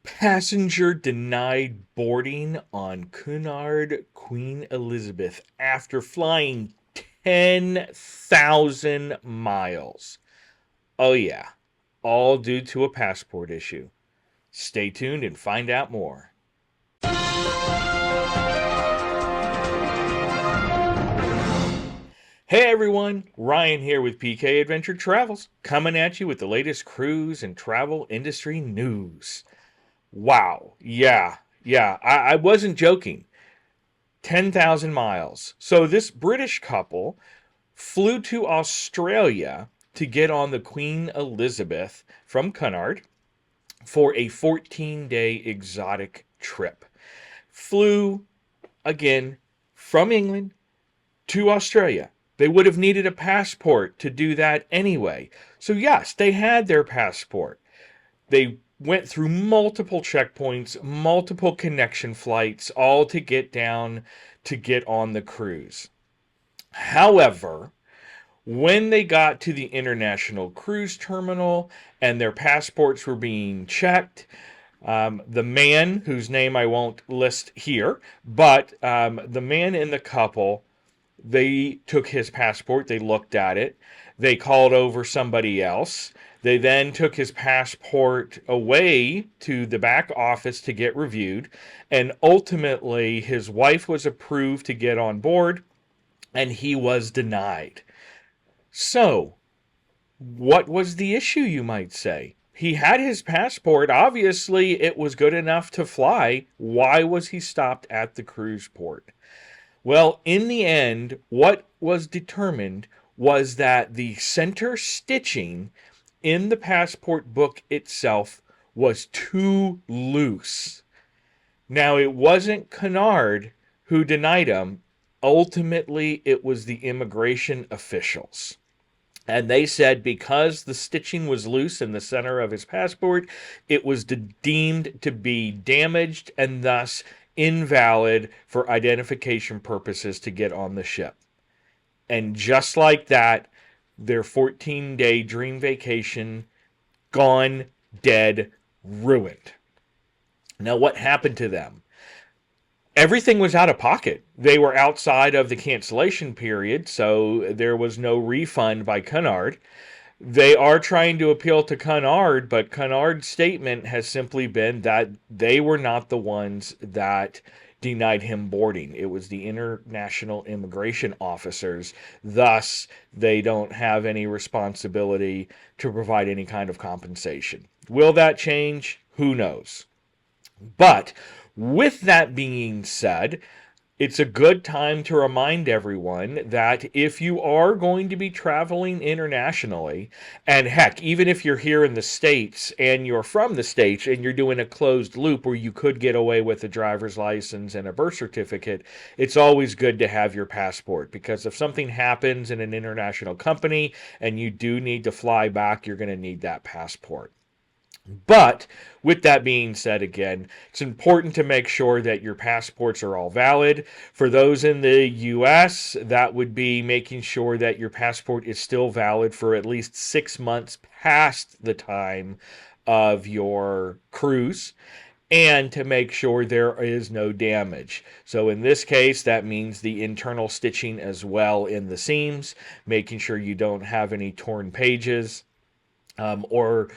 Passenger denied boarding on Cunard Queen Elizabeth after flying 10,000 miles. Oh, yeah, all due to a passport issue. Stay tuned and find out more. Hey everyone, Ryan here with PK Adventure Travels, coming at you with the latest cruise and travel industry news. Wow. Yeah. I wasn't joking. 10,000 miles. So this British couple flew to Australia to get on the Queen Elizabeth from Cunard for a 14-day exotic trip. Flew, again, from England to Australia. They would have needed a passport to do that anyway. So yes, they had their passport. They went through multiple checkpoints, multiple connection flights, all to get down to get on the cruise. However, when they got to the international cruise terminal and their passports were being checked, the man, whose name I won't list here, but the man in the couple, they took his passport, they looked at it, they called over somebody else. They then took his passport away to the back office to get reviewed, and ultimately his wife was approved to get on board, and he was denied. So, what was the issue, you might say? He had his passport. Obviously, it was good enough to fly. Why was he stopped at the cruise port? Well, in the end, what was determined was that the center stitching in the passport book itself was too loose. Now, it wasn't Cunard who denied him. Ultimately, it was the immigration officials. And they said because the stitching was loose in the center of his passport, it was deemed to be damaged and thus invalid for identification purposes to get on the ship. And just like that, their 14-day dream vacation gone, dead, ruined. Now, what happened to them? Everything was out of pocket. They were outside of the cancellation period, so there was no refund by Cunard. They are trying to appeal to Cunard, but Cunard's statement has simply been that they were not the ones that denied him boarding. It was the international immigration officers. Thus, they don't have any responsibility to provide any kind of compensation. Will that change? Who knows? But with that being said, it's a good time to remind everyone that if you are going to be traveling internationally, and heck, even if you're here in the States and you're from the States and you're doing a closed loop where you could get away with a driver's license and a birth certificate, it's always good to have your passport, because if something happens in an international company and you do need to fly back, you're going to need that passport. But with that being said, again, it's important to make sure that your passports are all valid. For those in the U.S., that would be making sure that your passport is still valid for at least 6 months past the time of your cruise, and to make sure there is no damage. So in this case, that means the internal stitching as well in the seams, making sure you don't have any torn pages, or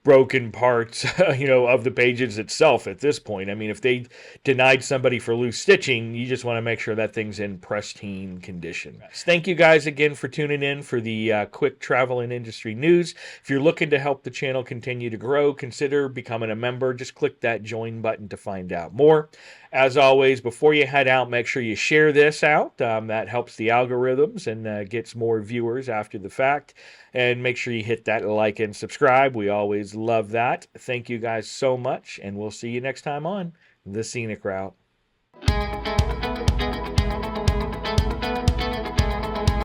broken parts, of the pages itself at this point. I mean, if they denied somebody for loose stitching, you just want to make sure that thing's in pristine condition. Thank you guys again for tuning in for the quick travel and industry news. If you're looking to help the channel continue to grow, consider becoming a member. Just click that join button to find out more. As always, before you head out, make sure you share this out. That helps the algorithms and gets more viewers after the fact. And make sure you hit that like and subscribe. We always love that. Thank you guys so much, and we'll see you next time on The Scenic Route.